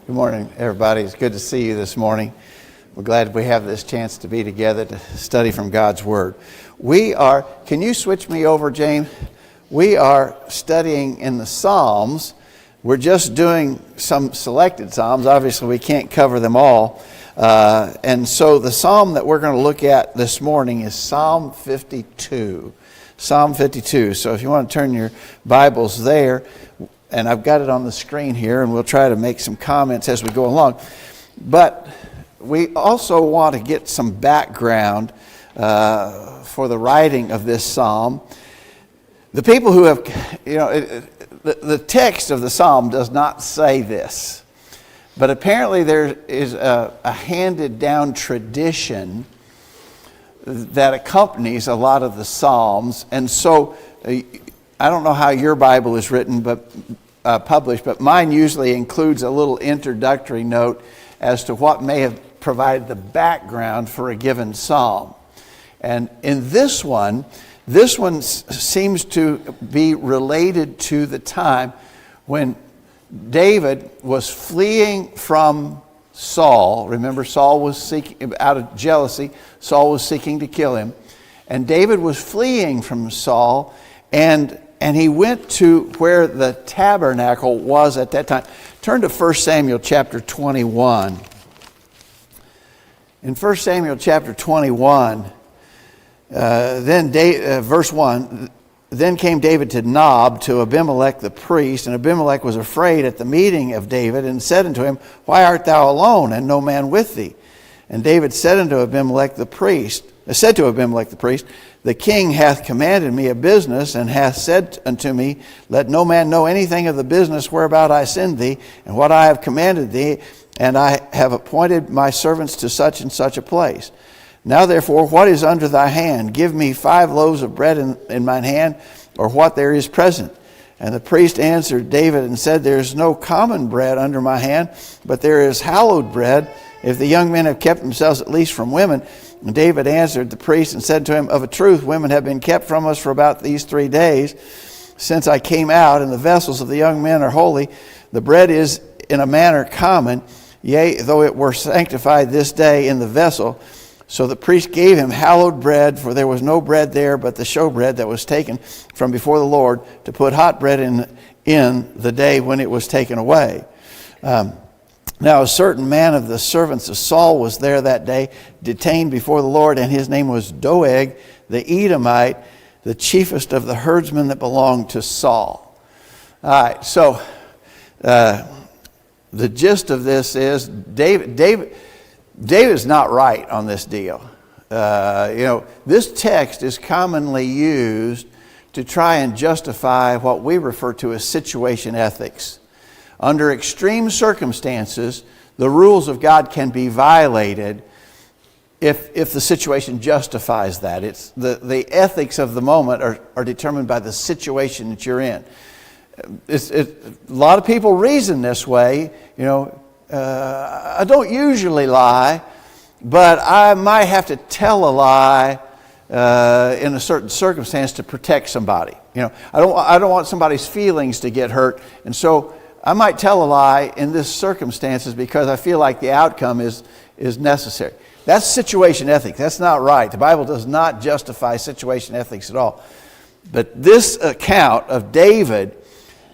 Good morning, everybody. It's good to see you this morning. We're glad we have this chance to be together to study from God's Word. Can you switch me over, James? We are studying in the Psalms. We're just doing some selected Psalms. Obviously, we can't cover them all. And so the Psalm that we're going to look at this morning is Psalm 52. Psalm 52. So if you want to turn your Bibles there, and I've got it on the screen here, and we'll try to make some comments as we go along. But we also want to get some background for the writing of this psalm. The people who have, the text of the psalm does not say this, but apparently there is a handed down tradition that accompanies a lot of the psalms. And so I don't know how your Bible is written, but published, but mine usually includes a little introductory note as to what may have provided the background for a given psalm. And in this one seems to be related to the time when David was fleeing from Saul. Remember, Saul was seeking, out of jealousy, Saul was seeking to kill him. And David was fleeing from Saul, and he went to where the tabernacle was at that time. Turn to 1 Samuel chapter 21. In 1 Samuel chapter 21, verse 1, then came David to Nob, to Abimelech the priest, and Abimelech was afraid at the meeting of David, and said unto him, Why art thou alone, and no man with thee? And David said to Abimelech the priest, The king hath commanded me a business, and hath said unto me, Let no man know anything of the business whereabout I send thee, and what I have commanded thee, and I have appointed my servants to such and such a place. Now therefore, what is under thy hand? Give me 5 loaves of bread in mine hand, or what there is present. And the priest answered David and said, There is no common bread under my hand, but there is hallowed bread, if the young men have kept themselves at least from women. And David answered the priest and said to him, Of a truth, women have been kept from us for about these 3 days, since I came out, and the vessels of the young men are holy. The bread is in a manner common, yea, though it were sanctified this day in the vessel. So the priest gave him hallowed bread, for there was no bread there but the showbread that was taken from before the Lord, to put hot bread in the day when it was taken away. Now a certain man of the servants of Saul was there that day, detained before the Lord, and his name was Doeg the Edomite, the chiefest of the herdsmen that belonged to Saul. All right, so the gist of this is David's not right on this deal. This text is commonly used to try and justify what we refer to as situation ethics. Under extreme circumstances, the rules of God can be violated if the situation justifies that. It's the ethics of the moment are determined by the situation that you're in. A lot of people reason this way. I don't usually lie, but I might have to tell a lie in a certain circumstance to protect somebody. I don't want somebody's feelings to get hurt, and so I might tell a lie in this circumstances because I feel like the outcome is necessary. That's situation ethics. That's not right. The Bible does not justify situation ethics at all. But this account of David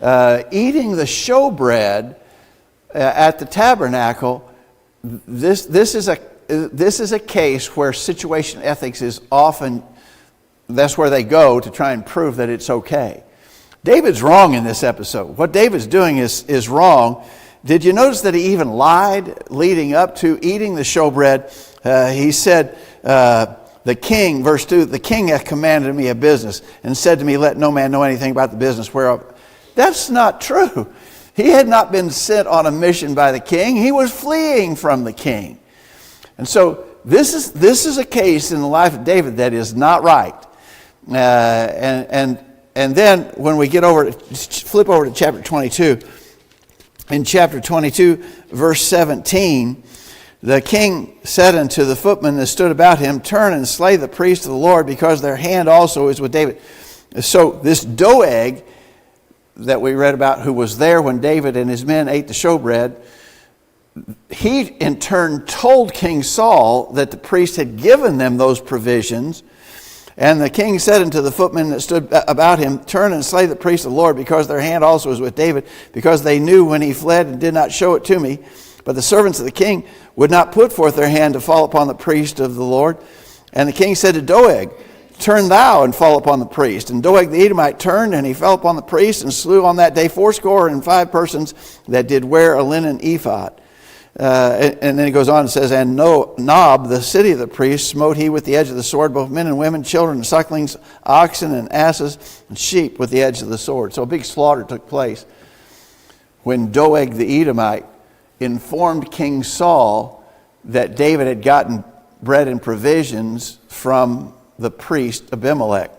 eating the showbread at the tabernacle, this is a case where situation ethics is often, that's where they go to try and prove that it's okay. David's wrong in this episode. What David's doing is wrong. Did you notice that he even lied leading up to eating the showbread? He said, the king, verse 2, the king hath commanded me a business, and said to me, Let no man know anything about the business whereof. That's not true. He had not been sent on a mission by the king. He was fleeing from the king. And so this is a case in the life of David that is not right. And then when we flip over to chapter 22, in chapter 22, verse 17, the king said unto the footmen that stood about him, Turn and slay the priest of the Lord, because their hand also is with David. So this Doeg that we read about, who was there when David and his men ate the showbread, he in turn told King Saul that the priest had given them those provisions. And the king said unto the footmen that stood about him, Turn and slay the priest of the Lord, because their hand also is with David, because they knew when he fled and did not show it to me. But the servants of the king would not put forth their hand to fall upon the priest of the Lord. And the king said to Doeg, Turn thou and fall upon the priest. And Doeg the Edomite turned, and he fell upon the priest, and slew on that day 65 persons that did wear a linen ephod. And then he goes on and says, And Nob, the city of the priests, smote he with the edge of the sword, both men and women, children and sucklings, oxen and asses, and sheep with the edge of the sword. So a big slaughter took place when Doeg the Edomite informed King Saul that David had gotten bread and provisions from the priest Abimelech.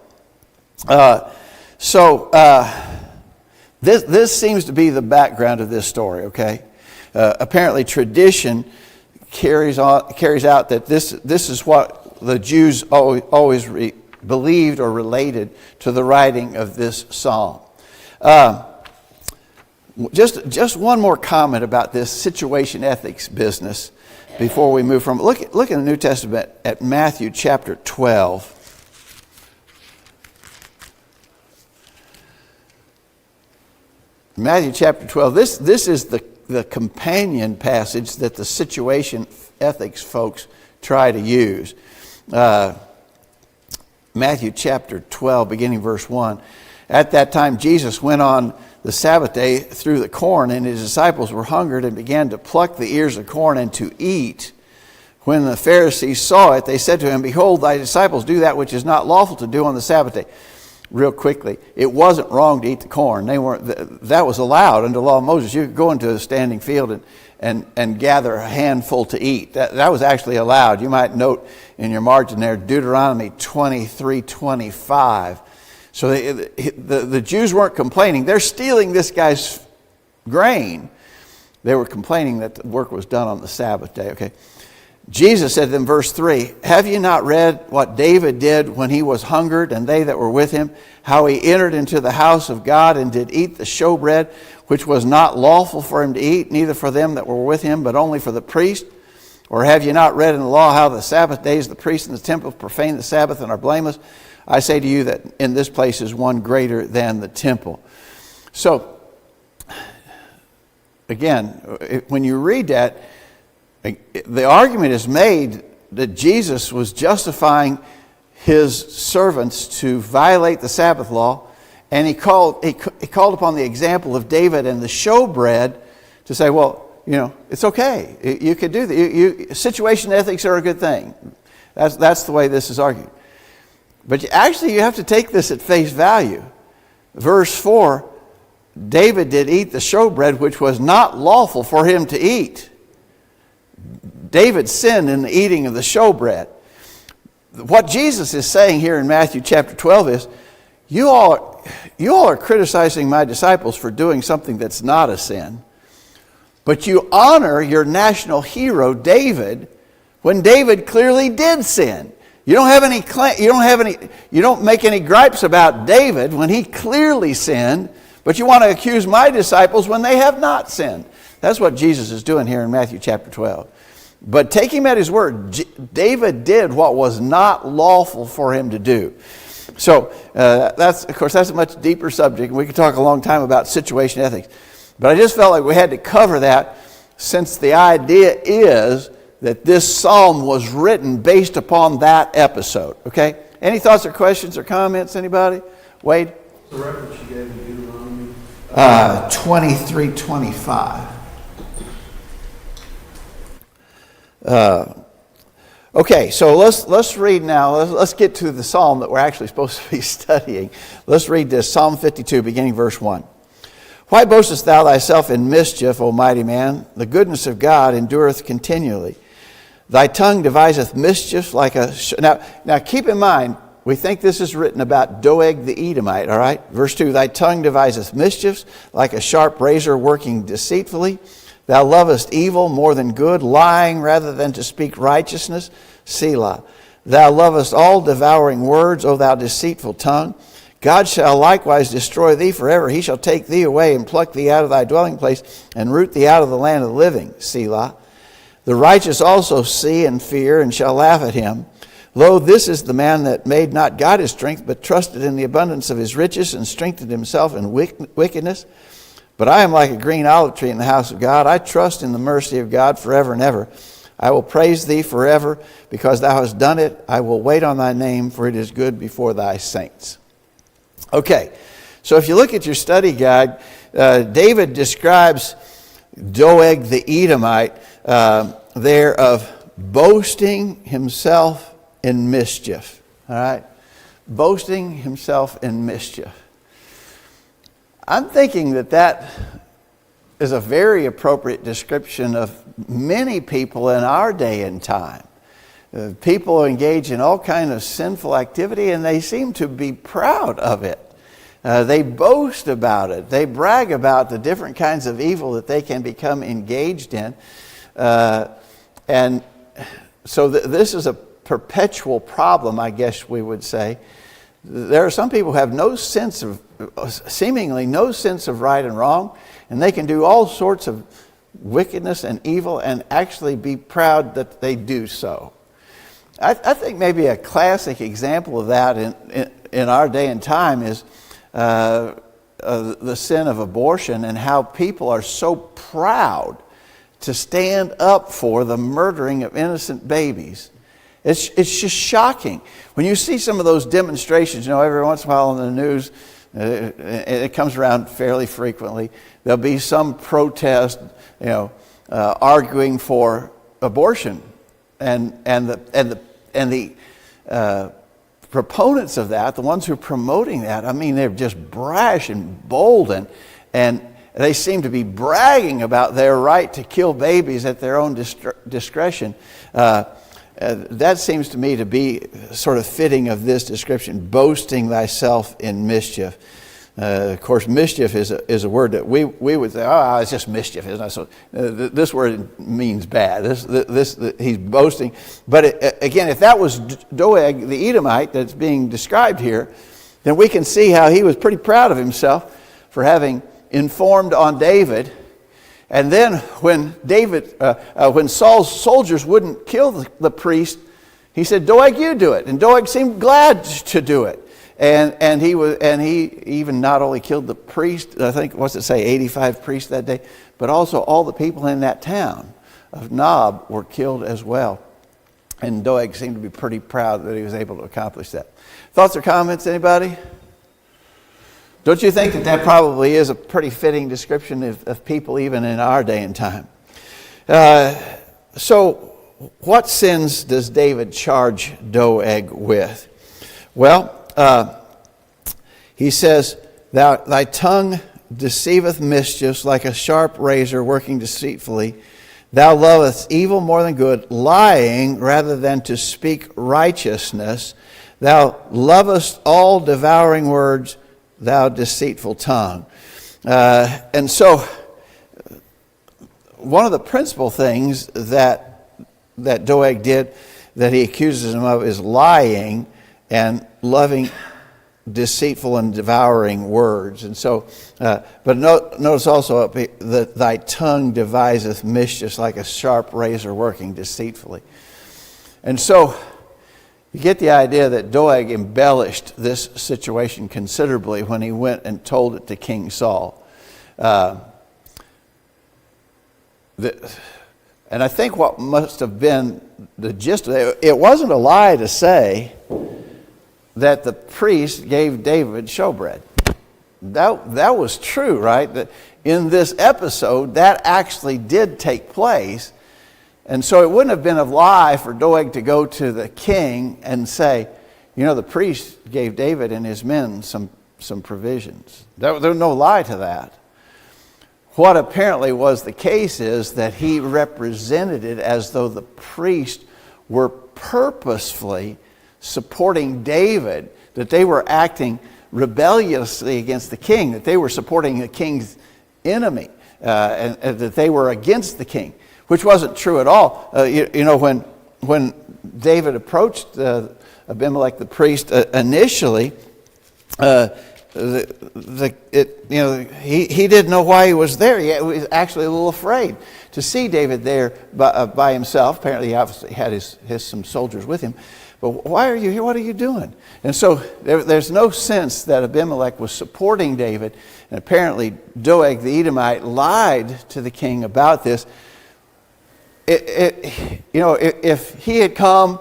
This seems to be the background of this story, okay? Apparently tradition carries out that this is what the Jews always believed or related to the writing of this psalm. Just one more comment about this situation ethics business before we move from. Look in the New Testament at Matthew chapter 12. Matthew chapter 12. This is the companion passage that the situation ethics folks try to use. Matthew chapter 12, beginning verse 1. At that time Jesus went on the Sabbath day through the corn, and his disciples were hungered and began to pluck the ears of corn and to eat. When the Pharisees saw it, they said to him, Behold, thy disciples do that which is not lawful to do on the Sabbath day. Real quickly, it wasn't wrong to eat the corn. That was allowed under the law of Moses. You could go into a standing field and gather a handful to eat. That was actually allowed. You might note in your margin there, Deuteronomy 23:25. So the Jews weren't complaining. They're stealing this guy's grain. They were complaining that the work was done on the Sabbath day. Okay. Jesus said in verse 3, Have ye not read what David did when he was hungered, and they that were with him, how he entered into the house of God and did eat the showbread, which was not lawful for him to eat, neither for them that were with him, but only for the priest? Or have ye not read in the law how the Sabbath days the priests in the temple profane the Sabbath and are blameless? I say to you that in this place is one greater than the temple. So, again, when you read that, the argument is made that Jesus was justifying his servants to violate the Sabbath law, and he called upon the example of David and the showbread to say, well, it's okay. You could do that. Situation ethics are a good thing. That's the way this is argued. But you have to take this at face value. Verse 4, David did eat the showbread, which was not lawful for him to eat. David sinned in the eating of the showbread. What Jesus is saying here in Matthew chapter 12 is, you all are criticizing my disciples for doing something that's not a sin, but you honor your national hero David when David clearly did sin. You don't make any gripes about David when he clearly sinned, but you want to accuse my disciples when they have not sinned. That's what Jesus is doing here in Matthew chapter 12. But take him at his word. David did what was not lawful for him to do. So that's a much deeper subject, and we could talk a long time about situation ethics. But I just felt like we had to cover that, since the idea is that this psalm was written based upon that episode. Okay? Any thoughts or questions or comments? Anybody? Wade? The reference you gave in Deuteronomy? 23:25. Okay, so let's read now. Let's get to the psalm that we're actually supposed to be studying. Let's read this, Psalm 52, beginning verse 1. Why boastest thou thyself in mischief, O mighty man? The goodness of God endureth continually. Thy tongue deviseth mischief like a... Now keep in mind, we think this is written about Doeg the Edomite, all right? Verse 2, Thy tongue deviseth mischiefs like a sharp razor working deceitfully. Thou lovest evil more than good, lying rather than to speak righteousness. Selah. Thou lovest all devouring words, O thou deceitful tongue. God shall likewise destroy thee forever. He shall take thee away and pluck thee out of thy dwelling place and root thee out of the land of the living. Selah. The righteous also see and fear and shall laugh at him. Lo, this is the man that made not God his strength, but trusted in the abundance of his riches and strengthened himself in wickedness. But I am like a green olive tree in the house of God. I trust in the mercy of God forever and ever. I will praise thee forever because thou hast done it. I will wait on thy name, for it is good before thy saints. Okay, so if you look at your study guide, David describes Doeg the Edomite there of boasting himself in mischief. All right, boasting himself in mischief. I'm thinking that is a very appropriate description of many people in our day and time. People engage in all kinds of sinful activity and they seem to be proud of it. They boast about it. They brag about the different kinds of evil that they can become engaged in. And so this is a perpetual problem, I guess we would say. There are some people who have seemingly no sense of right and wrong, and they can do all sorts of wickedness and evil and actually be proud that they do so. I think maybe a classic example of that in our day and time is the sin of abortion and how people are so proud to stand up for the murdering of innocent babies. It's just shocking. When you see some of those demonstrations, every once in a while on the news, it comes around fairly frequently, there'll be some protest, arguing for abortion. And the proponents of that, the ones who are promoting that, they're just brash and bold and they seem to be bragging about their right to kill babies at their own discretion. That seems to me to be sort of fitting of this description, boasting thyself in mischief. Of course, mischief is a word that we would say, it's just mischief, isn't it? So this word means bad. He's boasting. But again, if that was Doeg, the Edomite, that's being described here, then we can see how he was pretty proud of himself for having informed on David. And then when Saul's soldiers wouldn't kill the priest, he said, Doeg, you do it. And Doeg seemed glad to do it. And he even not only killed the priest, I think, 85 priests that day, but also all the people in that town of Nob were killed as well. And Doeg seemed to be pretty proud that he was able to accomplish that. Thoughts or comments, anybody? Don't you think that probably is a pretty fitting description of people even in our day and time? So what sins does David charge Doeg with? Well, he says, thy tongue deceiveth mischiefs like a sharp razor working deceitfully. Thou lovest evil more than good, lying rather than to speak righteousness. Thou lovest all devouring words, thou deceitful tongue. And so one of the principal things that Doeg did that he accuses him of is lying and loving deceitful and devouring words. And so, but notice also that thy tongue deviseth mischiefs like a sharp razor working deceitfully. And so you get the idea that Doeg embellished this situation considerably when he went and told it to King Saul. And I think what must have been the gist of it wasn't a lie to say that the priest gave David showbread. That was true, right? That in this episode, that actually did take place. And so it wouldn't have been a lie for Doeg to go to the king and say, the priest gave David and his men some provisions. There was no lie to that. What apparently was the case is that he represented it as though the priest were purposefully supporting David, that they were acting rebelliously against the king, that they were supporting the king's enemy, and that they were against the king, which wasn't true at all. When David approached Abimelech the priest initially, He didn't know why he was there. He was actually a little afraid to see David there by himself. Apparently, he obviously had some soldiers with him. But why are you here? What are you doing? And so there's no sense that Abimelech was supporting David. And apparently, Doeg the Edomite lied to the king about this. If he had come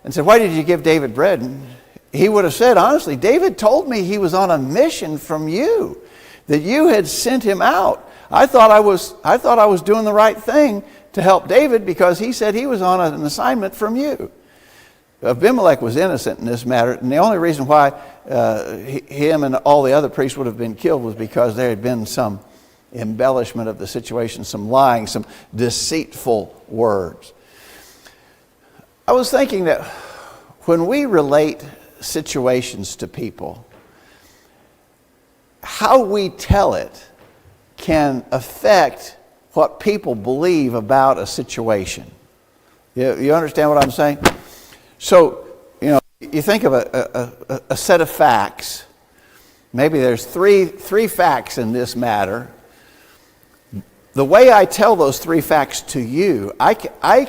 and said, "Why did you give David bread?" And he would have said, honestly, "David told me he was on a mission from you, that you had sent him out. I thought I was doing the right thing to help David because he said he was on an assignment from you." Abimelech was innocent in this matter, and the only reason why him and all the other priests would have been killed was because there had been some embellishment of the situation, some lying, some deceitful words. I was thinking that when we relate situations to people, how we tell it can affect what people believe about a situation. You understand what I'm saying? So, you think of a set of facts. Maybe there's three facts in this matter. The way I tell those three facts to you, I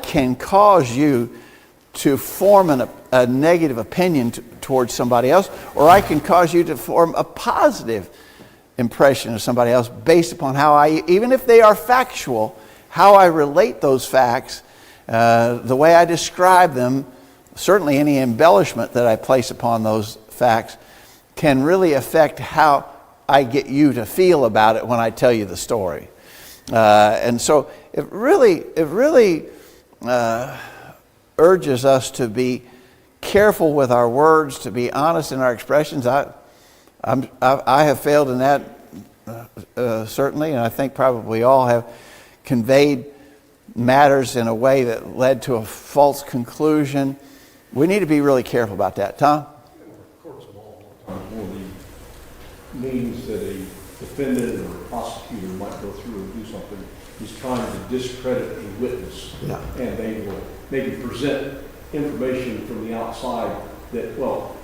can cause you to form a negative opinion towards somebody else, or I can cause you to form a positive impression of somebody else based upon how even if they are factual, how I relate those facts, the way I describe them. Certainly any embellishment that I place upon those facts can really affect how I get you to feel about it when I tell you the story. And so it really urges us to be careful with our words, to be honest in our expressions. I have failed in that certainly, and I think probably all have conveyed matters in a way that led to a false conclusion. We need to be really careful about that. Tom? Courts of law, one of the means that a defendant or a prosecutor might go through and do something is trying to discredit a witness. Yeah. And they will maybe present information from the outside that, well,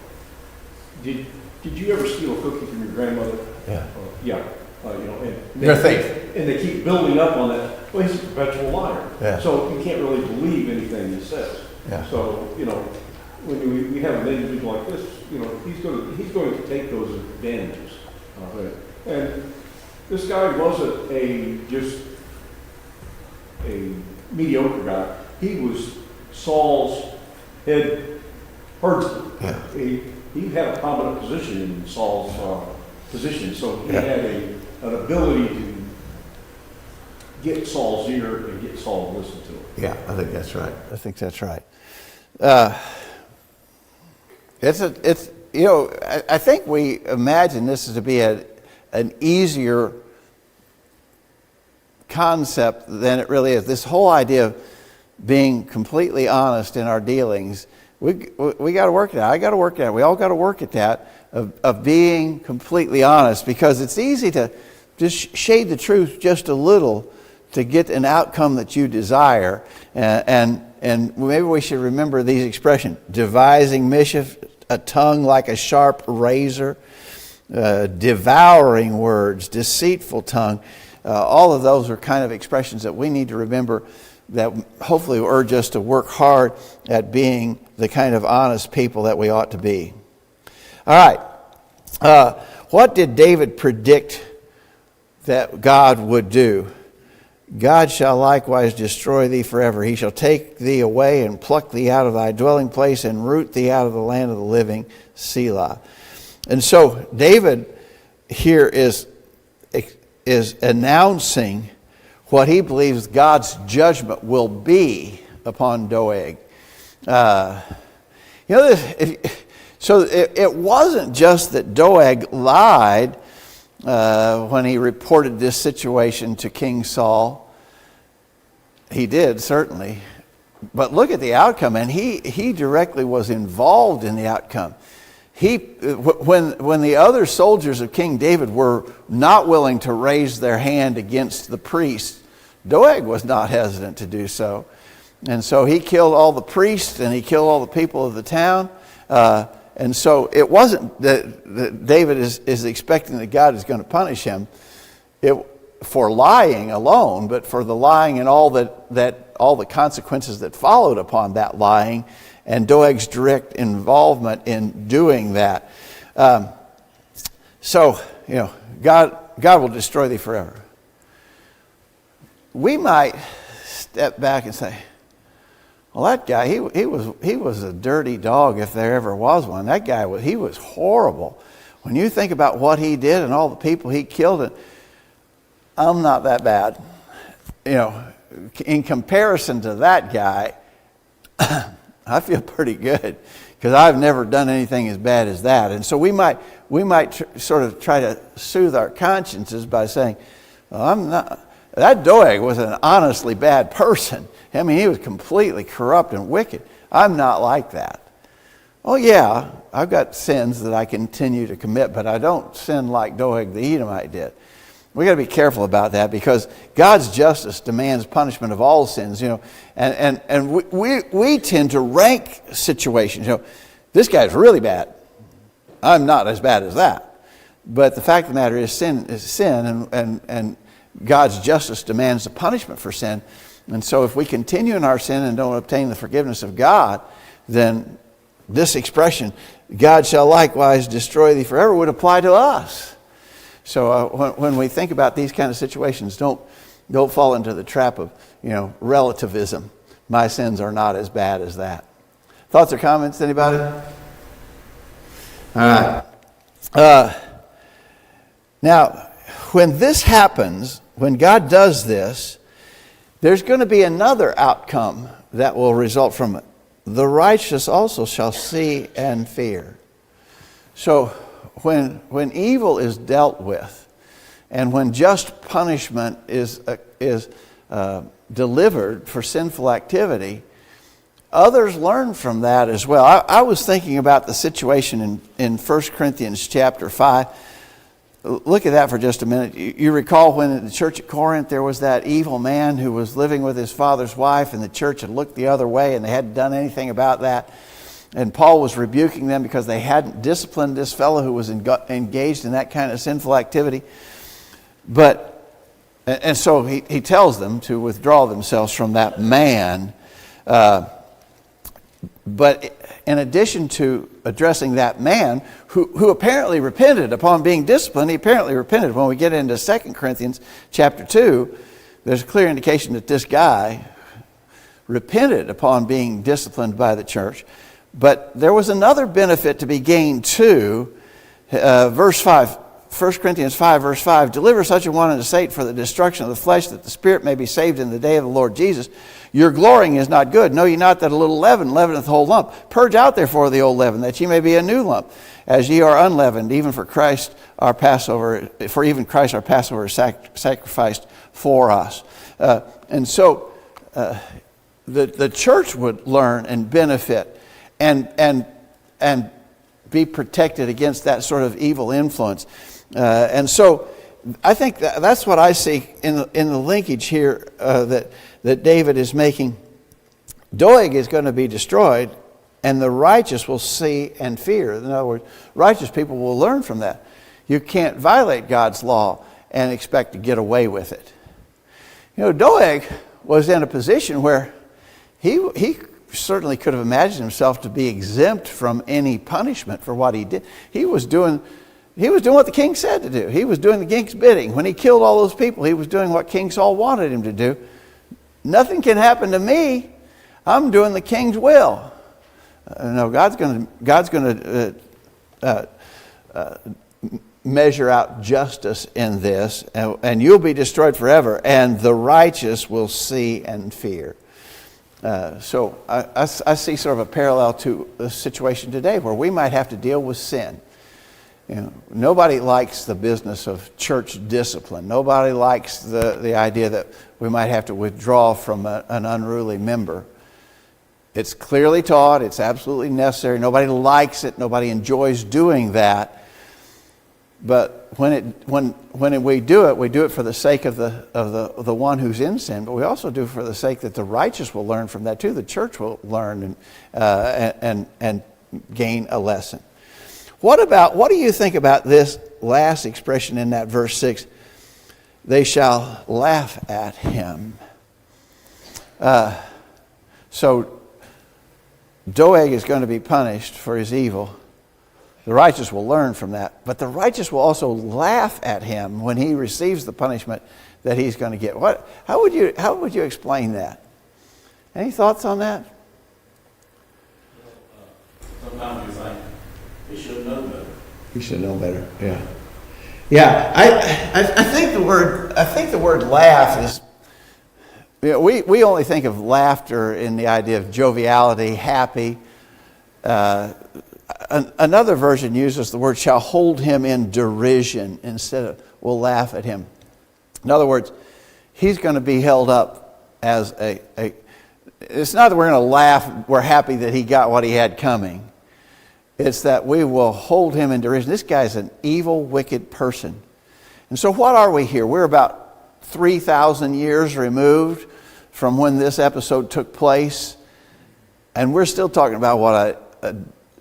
did you ever steal a cookie from your grandmother? Yeah. Yeah. And You're a thief. And they keep building up on that. Well, he's a perpetual liar. Yeah. So you can't really believe anything he says. Yeah. So, when we have an individual like this, he's going to take those advantages. And this guy wasn't just a mediocre guy. He was Saul's head herdsman. Yeah. He had a prominent position in Saul's position, so he had an ability to get Saul's ear and get Saul to listen to him. Yeah, I think that's right. I think that's right. I think we imagine this is to be an easier concept than it really is. This whole idea of being completely honest in our dealings, we got to work at that. I got to work at it. We all got to work at that of being completely honest, because it's easy to just shade the truth just a little to get an outcome that you desire. And maybe we should remember these expressions: devising mischief, a tongue like a sharp razor, devouring words, deceitful tongue. All of those are kind of expressions that we need to remember, that hopefully will urge us to work hard at being the kind of honest people that we ought to be. All right. What did David predict that God would do? God shall likewise destroy thee forever. He shall take thee away and pluck thee out of thy dwelling place and root thee out of the land of the living. Selah. And so David here is announcing what he believes God's judgment will be upon Doeg. So it wasn't just that Doeg lied when he reported this situation to King Saul. He did, certainly. But look at the outcome, and he directly was involved in the outcome. When the other soldiers of King David were not willing to raise their hand against the priest, Doeg was not hesitant to do so. And so he killed all the priests and he killed all the people of the town. And so it wasn't that David is expecting that God is going to punish him for lying alone, but for the lying and all the consequences that followed upon that lying, and Doeg's direct involvement in doing that. So, God will destroy thee forever. We might step back and say, well, that guy, he was a dirty dog if there ever was one. That guy, he was horrible. When you think about what he did and all the people he killed, I'm not that bad. In comparison to that guy, I feel pretty good because I've never done anything as bad as that. And so we might sort of try to soothe our consciences by saying, well, that Doeg was an honestly bad person. I mean, he was completely corrupt and wicked. I'm not like that. Oh yeah, I've got sins that I continue to commit, but I don't sin like Doeg the Edomite did. We got to be careful about that because God's justice demands punishment of all sins, and we tend to rank situations. This guy's really bad. I'm not as bad as that. But the fact of the matter is sin, and God's justice demands a punishment for sin. And so if we continue in our sin and don't obtain the forgiveness of God, then this expression, God shall likewise destroy thee forever, would apply to us. So when we think about these kind of situations, don't fall into the trap of relativism. My sins are not as bad as that. Thoughts or comments, anybody? All right. Now, when this happens, when God does this, there's going to be another outcome that will result from it. The righteous also shall see and fear. So when evil is dealt with, and when just punishment is delivered for sinful activity, others learn from that as well. I was thinking about the situation in 1 Corinthians chapter 5. Look at that for just a minute. You recall when in the church at Corinth there was that evil man who was living with his father's wife, and the church had looked the other way and they hadn't done anything about that. And Paul was rebuking them because they hadn't disciplined this fellow who was engaged in that kind of sinful activity. And so he tells them to withdraw themselves from that man. But in addition to addressing that man, who apparently repented upon being disciplined, he apparently repented. When we get into 2 Corinthians chapter 2, there's a clear indication that this guy repented upon being disciplined by the church. But there was another benefit to be gained too. Verse 5, 1 Corinthians 5, verse 5, deliver such a one unto Satan for the destruction of the flesh, that the spirit may be saved in the day of the Lord Jesus. Your glorying is not good. Know ye not that a little leaven leaveneth the whole lump? Purge out therefore the old leaven, that ye may be a new lump, as ye are unleavened, even for Christ our Passover, for even Christ our Passover is sacrificed for us. And so the church would learn and benefit and be protected against that sort of evil influence. And so I think that's what I see in the linkage here that David is making. Doeg is going to be destroyed, and the righteous will see and fear. In other words, righteous people will learn from that. You can't violate God's law and expect to get away with it. Doeg was in a position where he certainly could have imagined himself to be exempt from any punishment for what he did. He was doing what the king said to do. He was doing the king's bidding. When he killed all those people, he was doing what King Saul wanted him to do. Nothing can happen to me. I'm doing the king's will. No, God's going to measure out justice in this, and you'll be destroyed forever, and the righteous will see and fear. So I see sort of a parallel to the situation today where we might have to deal with sin. Nobody likes the business of church discipline. Nobody likes the idea that we might have to withdraw from an unruly member. It's clearly taught. It's absolutely necessary. Nobody likes it. Nobody enjoys doing that. But when we do it for the sake of the one who's in sin. But we also do it for the sake that the righteous will learn from that too. The church will learn and gain a lesson. what do you think about this last expression in that verse 6? They shall laugh at him. So Doeg is going to be punished for his evil. The righteous will learn from that. But the righteous will also laugh at him when he receives the punishment that he's going to get. How would you explain that? Any thoughts on that? Sometimes you think he should know better. He should know better. Yeah. Yeah. I think the word laugh is. You know, we only think of laughter in the idea of joviality, happy. Another version uses the word shall hold him in derision instead of will laugh at him. In other words, he's going to be held up as a it's not that we're going to laugh, we're happy that he got what he had coming. It's that we will hold him in derision. This guy's an evil, wicked person. And so what are we here? We're about 3,000 years removed from when this episode took place. And we're still talking about what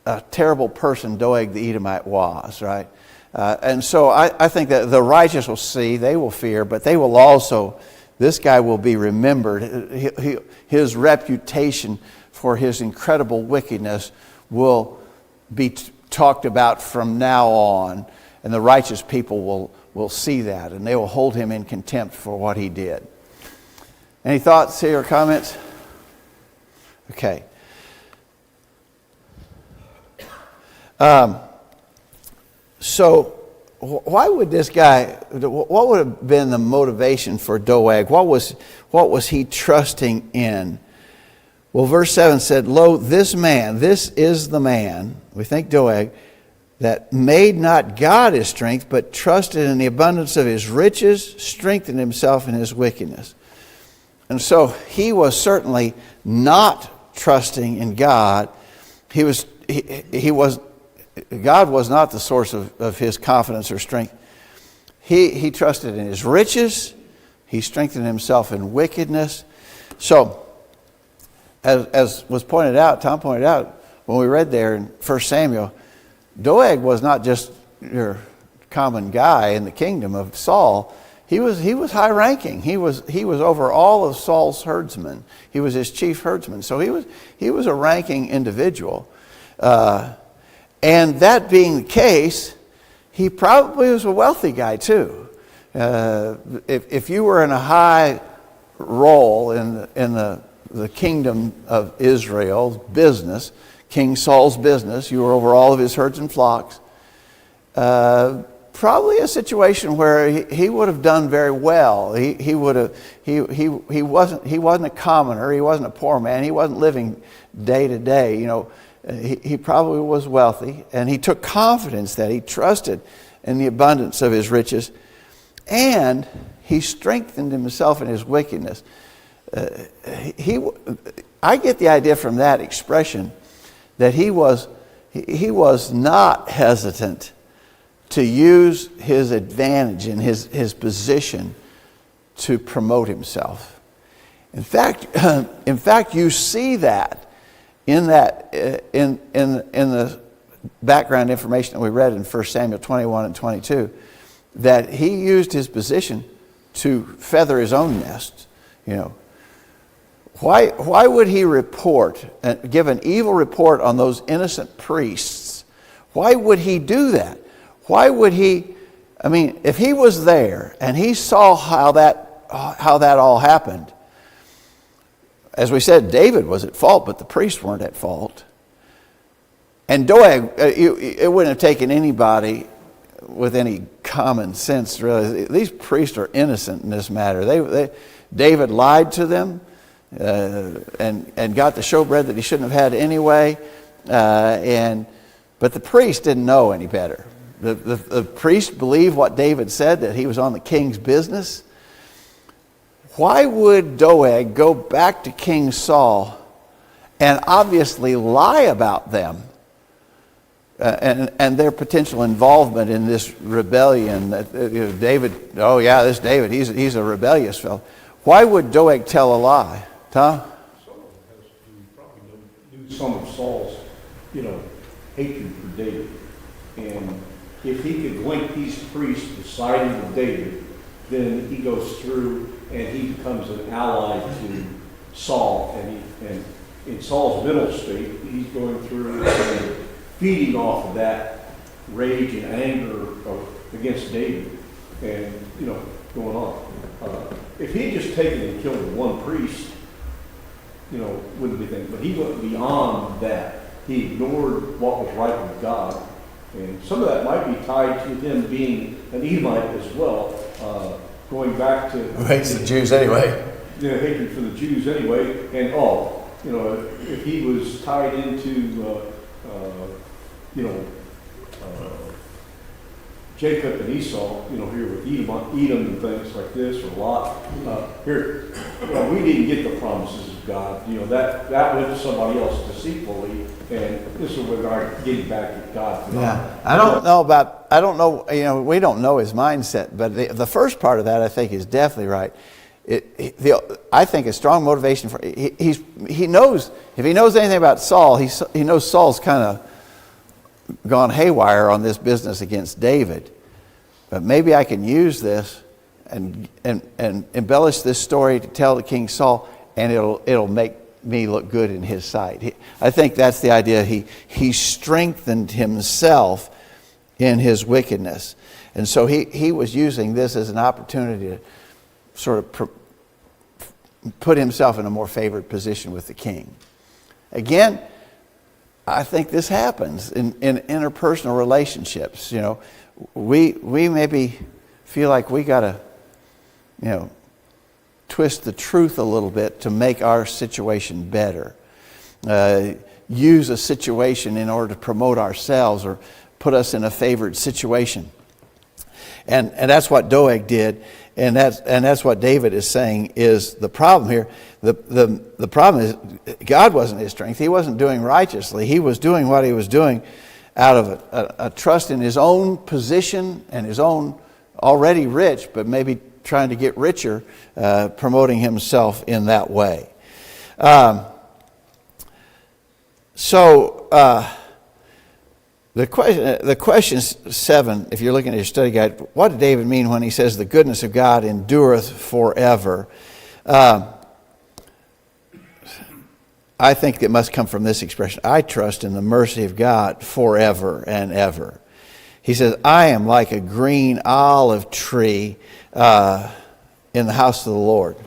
a terrible person Doeg the Edomite was, right? And so I think that the righteous will see, they will fear, but they will also, this guy will be remembered. His reputation for his incredible wickedness will be talked about from now on, and the righteous people will see that, and they will hold him in contempt for what he did. Any thoughts here or comments? Okay. So why would this guy, what would have been the motivation for Doeg? What was he trusting in? Well, verse 7 said, lo, this man, this is the man, we think Doeg, that made not God his strength, but trusted in the abundance of his riches, strengthened himself in his wickedness. And so he was certainly not trusting in God. God was not the source of his confidence or strength. He trusted in his riches. He strengthened himself in wickedness. So, as was pointed out, Tom pointed out, when we read there in 1 Samuel, Doeg was not just your common guy in the kingdom of Saul. He was high ranking. He was over all of Saul's herdsmen. He was his chief herdsman. So he was a ranking individual. And that being the case, he probably was a wealthy guy too. If you were in a high role in the kingdom of Israel's business, King Saul's business, you were over all of his herds and flocks, probably a situation where he would have done very well. He wasn't a commoner. He wasn't a poor man. He wasn't living day to day. You know, he probably was wealthy, and he took confidence that he trusted in the abundance of his riches, and he strengthened himself in his wickedness. I get the idea from that expression that he was not hesitant to use his advantage and his position to promote himself. In fact, you see that in the background information that we read in 1 Samuel 21 and 22, that he used his position to feather his own nest. You know, why would he give an evil report on those innocent priests? Why would he do that? Why would he? I mean, if he was there and he saw how that all happened, as we said, David was at fault, but the priests weren't at fault. And Doeg, it wouldn't have taken anybody with any common sense to realize these priests are innocent in this matter. David lied to them and got the showbread that he shouldn't have had anyway. But the priest didn't know any better. The priest believed what David said, that he was on the king's business. Why would Doeg go back to King Saul and obviously lie about them and their potential involvement in this rebellion? David, oh yeah, this David, he's a rebellious fellow. Why would Doeg tell a lie? Tom? Saul probably knew some of Saul's, hatred for David. And if he could link these priests to siding with David, then he goes through and he becomes an ally to Saul. And in Saul's mental state, he's going through and feeding off of that rage and anger against David, and going on. If he had just taken and killed one priest, wouldn't be thinking. But he went beyond that. He ignored what was right with God, and some of that might be tied to him being an Edomite as well. Going back to Who hates the Jews anyway? Hatred for the Jews anyway, and if he was tied into Jacob and Esau, here with Edom and things like this, or Lot. We didn't get the promises of God. That went to somebody else deceitfully, and this is where I'm getting back at God. Yeah, I don't know. We don't know his mindset, but the first part of that I think is definitely right. I think a strong motivation for he knows, if he knows anything about Saul, he knows Saul's kind of gone haywire on this business against David, but maybe I can use this and embellish this story to tell to King Saul, and it'll make me look good in his sight. I think that's the idea. He strengthened himself in his wickedness, and so he was using this as an opportunity to sort of put himself in a more favored position with the king. Again, I think this happens in interpersonal relationships. We maybe feel like we got to, twist the truth a little bit to make our situation better. Use a situation in order to promote ourselves or put us in a favored situation. And that's what Doeg did, and that's what David is saying is the problem here. The problem is God wasn't his strength. He wasn't doing righteously. He was doing what he was doing out of a trust in his own position and his own already rich, but maybe trying to get richer, promoting himself in that way. The question 7, if you're looking at your study guide, what did David mean when he says the goodness of God endureth forever? I think it must come from this expression: I trust in the mercy of God forever and ever. He says, I am like a green olive tree in the house of the Lord.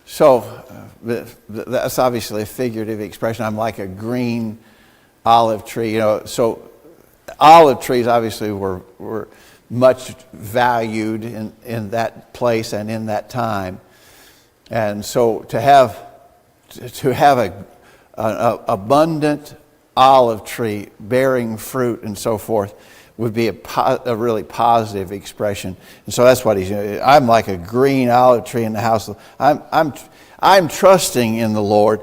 So that's obviously a figurative expression. I'm like a green olive tree. So olive trees obviously were much valued in that place and in that time. And so to have an abundant olive tree bearing fruit and so forth would be a really positive expression. And so that's what he's doing. I'm like a green olive tree in the house. I'm trusting in the Lord.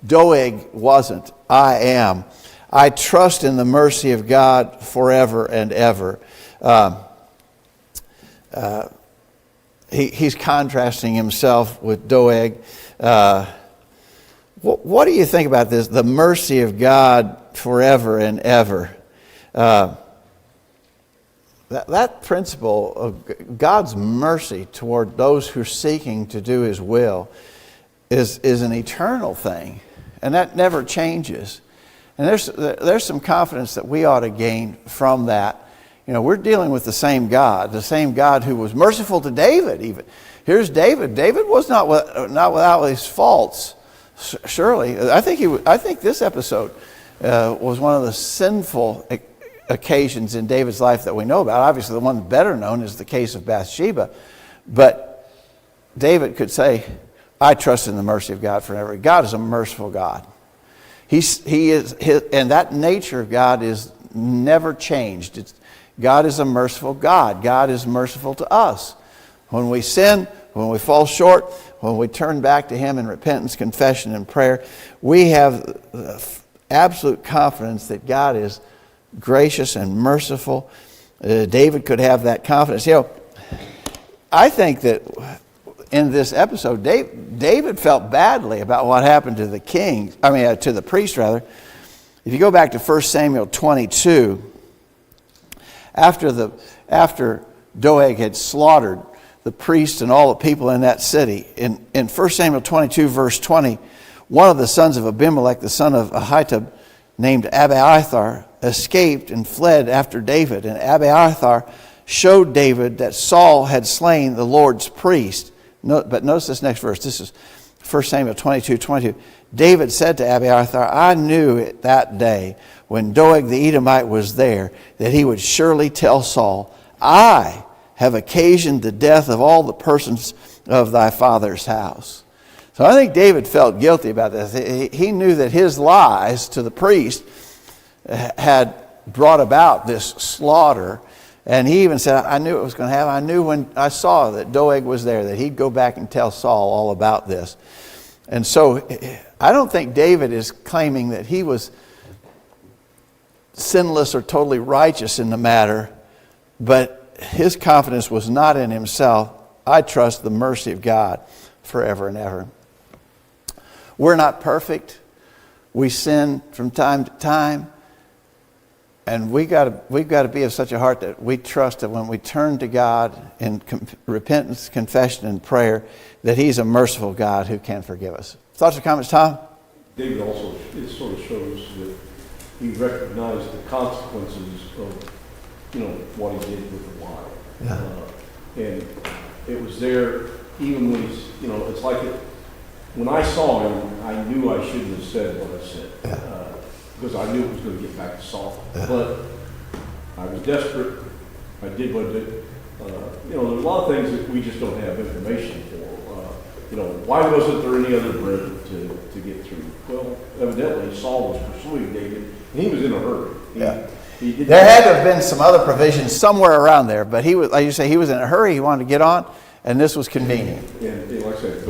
Doeg wasn't. I am. I trust in the mercy of God forever and ever. He's contrasting himself with Doeg. What do you think about this? The mercy of God forever and ever. That principle of God's mercy toward those who are seeking to do his will is an eternal thing, and that never changes. And there's some confidence that we ought to gain from that. We're dealing with the same God who was merciful to David even. Here's David. David was not without his faults, surely. I think this episode was one of the sinful occasions in David's life that we know about. Obviously, the one better known is the case of Bathsheba. But David could say, I trust in the mercy of God forever. God is a merciful God. And that nature of God is never changed. God is a merciful God. God is merciful to us. When we sin, when we fall short, when we turn back to him in repentance, confession, and prayer, we have absolute confidence that God is gracious and merciful. David could have that confidence. I think that in this episode, David felt badly about what happened to the priest rather. If you go back to 1 Samuel 22, after Doeg had slaughtered the priests and all the people in that city. In 1 Samuel 22, verse 20, one of the sons of Abimelech, the son of Ahitub, named Abiathar, escaped and fled after David. And Abiathar showed David that Saul had slain the Lord's priest. But notice this next verse. This is 1 Samuel 22, 22. David said to Abiathar, I knew it that day when Doeg the Edomite was there that he would surely tell Saul, I have occasioned the death of all the persons of thy father's house. So I think David felt guilty about this. He knew that his lies to the priest had brought about this slaughter. And he even said, I knew it was going to happen. I knew when I saw that Doeg was there that he'd go back and tell Saul all about this. And so I don't think David is claiming that he was sinless or totally righteous in the matter, but his confidence was not in himself. I trust the mercy of God forever and ever. We're not perfect. We sin from time to time. And we've got to be of such a heart that we trust that when we turn to God in repentance, confession, and prayer, that He's a merciful God who can forgive us. Thoughts or comments, Tom? David also, it sort of shows that he recognized the consequences of, what he did with the lie. Yeah. And it was there even when he's, it's like when I saw him, I knew I shouldn't have said what I said. Yeah. Because I knew it was going to get back to Saul. Yeah. But I was desperate. I did what I did. There's a lot of things that we just don't have information for. Why wasn't there any other bread to get through? Well, evidently Saul was pursuing David, and he was in a hurry. There had to have been some other provisions somewhere around there, but he was, like you say, he was in a hurry. He wanted to get on, and this was convenient. And like I said,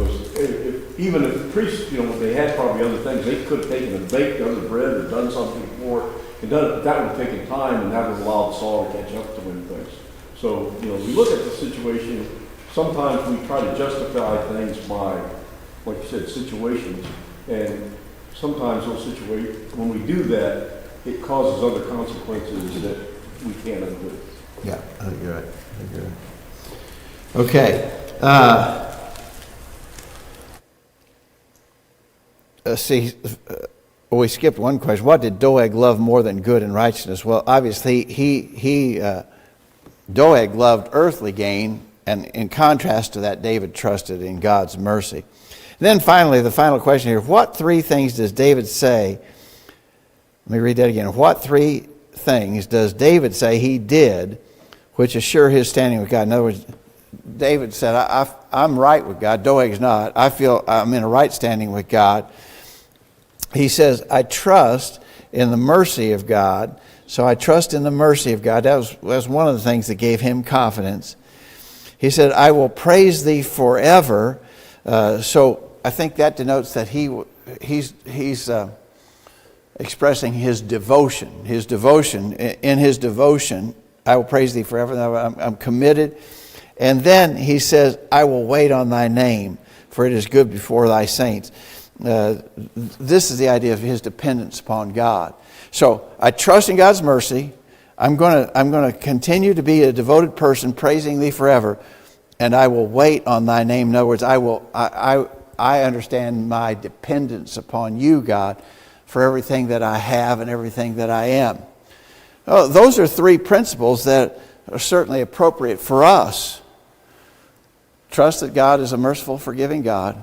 even if the priests, they had probably other things, they could have taken and baked other bread or done something for it. And that would have taken time, and that would have allowed Saul to catch up to him things. So, we look at the situation. Sometimes we try to justify things by, like you said, situations. And sometimes those situations, when we do that, it causes other consequences that we can't undo. Yeah, I think you're right. Okay. We skipped one question. What did Doeg love more than good and righteousness? Well, obviously, Doeg loved earthly gain, and in contrast to that, David trusted in God's mercy. And then finally, the final question here, what three things does David say? Let me read that again. What three things does David say he did which assure his standing with God? In other words, David said, I'm right with God. Doeg's not. I feel I'm in a right standing with God. He says, I trust in the mercy of God. So I trust in the mercy of God. That was one of the things that gave him confidence. He said, I will praise thee forever. So I think that denotes that he's expressing his devotion. In his devotion, I will praise thee forever. I'm committed. And then he says, I will wait on thy name, for it is good before thy saints. This is the idea of his dependence upon God. So I trust in God's mercy. I'm going to continue to be a devoted person, praising thee forever, and I will wait on thy name. In other words, I understand my dependence upon you, God, for everything that I have and everything that I am. Oh, those are three principles that are certainly appropriate for us. Trust that God is a merciful, forgiving God.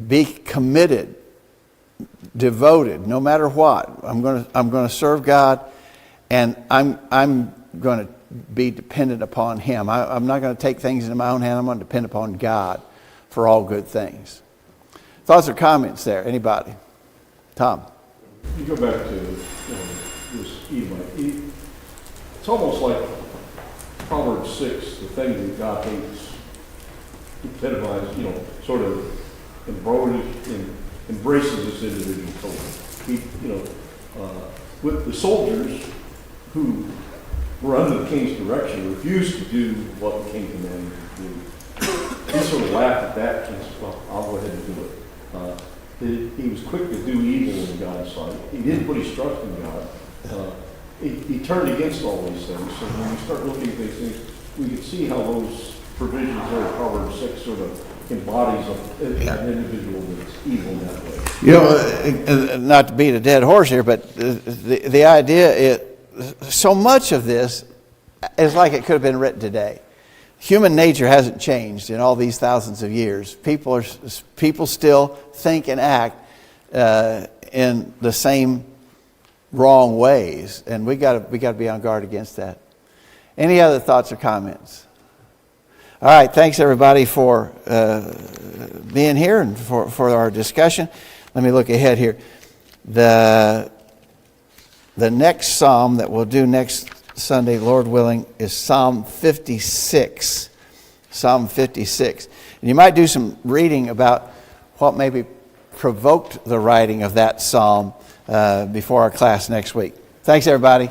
Be committed, devoted, no matter what. I'm going to serve God, and I'm going to be dependent upon Him. I'm not going to take things into my own hand. I'm going to depend upon God for all good things. Thoughts or comments there? Anybody? Tom? You go back to this Edomite. It's almost like Proverbs 6, the thing that God hates, epitomized, sort of embraces this individual totally. With the soldiers who were under the king's direction, refused to do what the king commanded them to do. He sort of laughed at that and said, well, I'll go ahead and do it. He was quick to do evil in God's sight. He didn't put his trust in God. he turned against all these things. So when we start looking at these things, we can see how those provisions there in Proverbs 6 sort of embodies an individual that's evil in that way. You know, not to beat a dead horse here, but the idea is, so much of this is like it could have been written today. Human nature hasn't changed in all these thousands of years. People still think and act in the same wrong ways, and we got to be on guard against that. Any other thoughts or comments? All right, thanks everybody for being here and for our discussion. Let me look ahead here. The next psalm that we'll do next Sunday, Lord willing, is Psalm 56. Psalm 56. And you might do some reading about what maybe provoked the writing of that psalm before our class next week. Thanks, everybody.